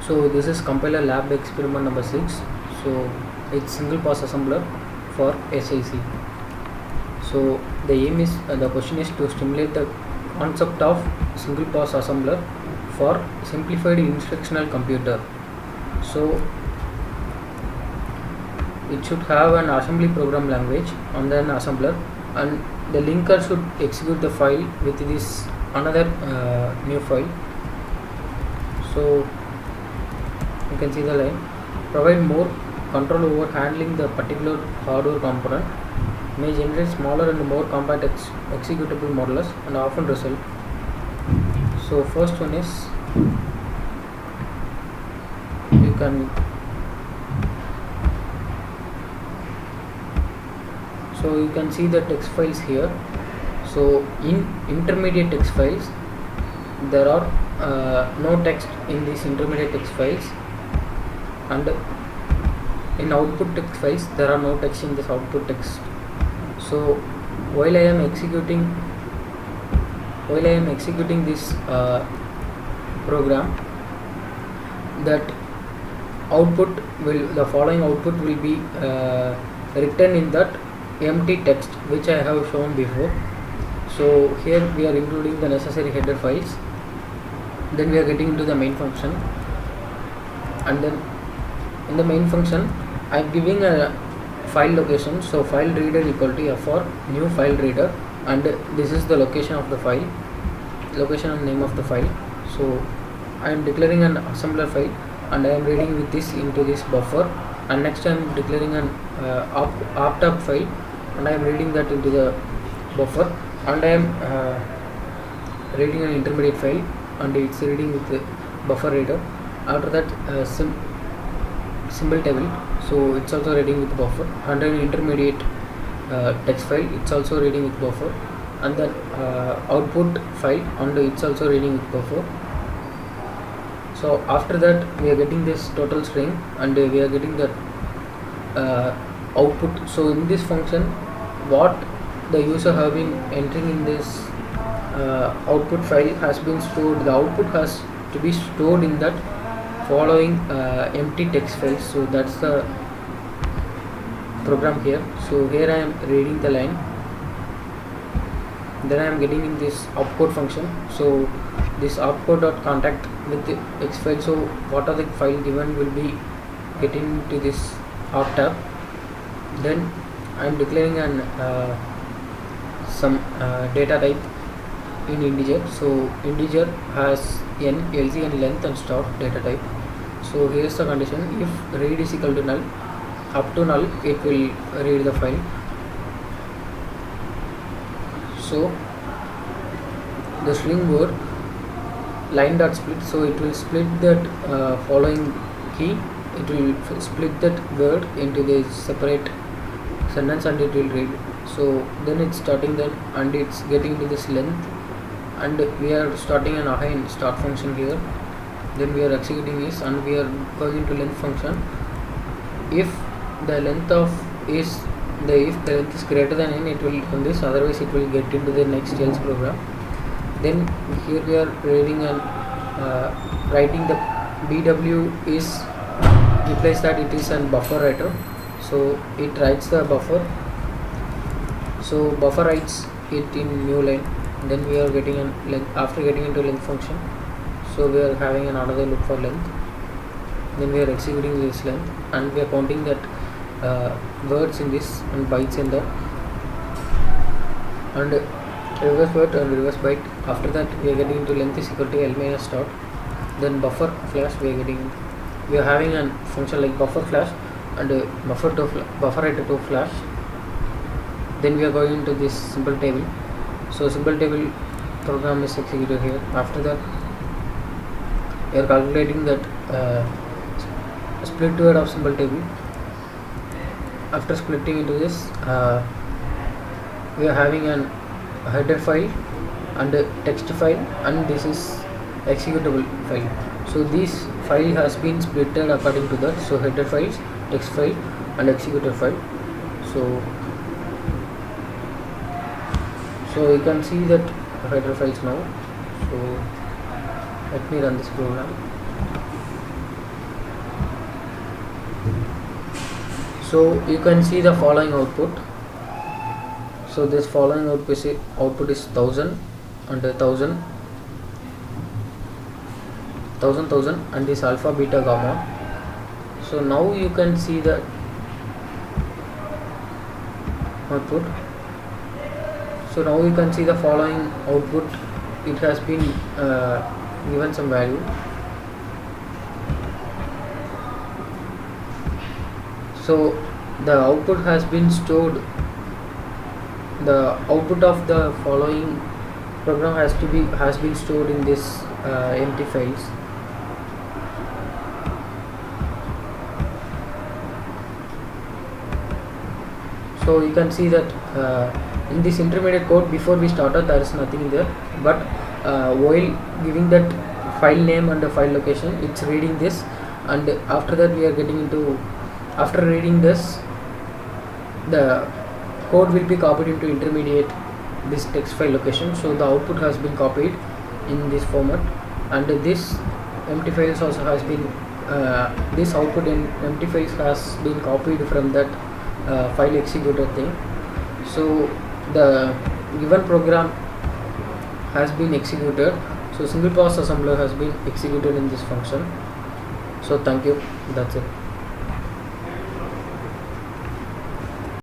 So this is compiler lab experiment number 6. So it's single pass assembler for SIC. So the aim is the question is to stimulate the concept of single pass assembler for simplified instructional computer. So it should have an assembly program language and then assembler, and the linker should execute the file with this another new file. So you can see the line, provide more control over handling the particular hardware component, may generate smaller and more compact executable modulus and often result. So first one is you can see the text files here. So in intermediate text files there are no text in these intermediate text files, and in output text files there are no text in this output text. So while I am executing this program, that the following output will be written in that empty text which I have shown before. So here we are including the necessary header files, then we are getting into the main function, and then in the main function I am giving a file location. So file reader equal to F for new file reader, and this is the location of the file, location and name of the file. So I am declaring an assembler file and I am reading with this into this buffer, and next I am declaring an opt-up file and I am reading that into the buffer, and I am reading an intermediate file and it's reading with the buffer reader. After that symbol table, so it's also reading with buffer, and an intermediate text file, it's also reading with buffer, and then output file, and it's also reading with buffer. So after that we are getting this total string and we are getting that output. So in this function what the user have been entering in this output file has been stored. The output has to be stored in that following empty text files. So that's the program here. So here I am reading the line, then I am getting in this opcode function. So this opcode.contact with the X file. So what are the file given will be getting to this opt-tab. Then I am declaring an some data type in integer. So integer has n, lc and length and start data type. So here is the condition: if read is equal to null, up to null it will read the file. So the string word line dot split, so it will split that following key, it will split that word into the separate sentence and it will read. So then it's starting that and it's getting into this length, and we are starting an again start function here. Then we are executing this and we are going into length function. If the length is greater than n, it will on this, otherwise it will get into the next else program. Then here we are reading and writing the BW is implies that it is a buffer writer. So it writes the buffer. So buffer writes it in new line. Then we are getting an length. After getting into length function, so we are having another loop for length. Then we are executing this length and we are counting that words in this and bytes in that, and reverse word and reverse byte. After that we are getting into length is equal to L minus start. Then buffer flash, we are having a function like buffer flash and buffer writer to flash. Then we are going into this symbol table. So symbol table program is executed here. After that we are calculating that split word of symbol table. After splitting into this we are having an header file and a text file, and this is executable file. So this file has been splitted according to that. So header files, text file and executor file. So you can see that header files now. So let me run this program. So you can see the following output. So this following output is 1000 and 1000 1000 and this alpha beta gamma. So now you can see the output. So now you can see the following output. It has been given some value. So the output has been stored. The output of the following program has been stored in this empty files. So you can see that in this intermediate code, before we started, there is nothing there, but while giving that file name and the file location, it's reading this, and after that we are getting into, after reading this, the code will be copied into intermediate this text file location. So the output has been copied in this format, and this empty files also has been this output in empty files has been copied from that file executor thing. So the given program has been executed. So single process assembler has been executed in this function. So thank you, that's it.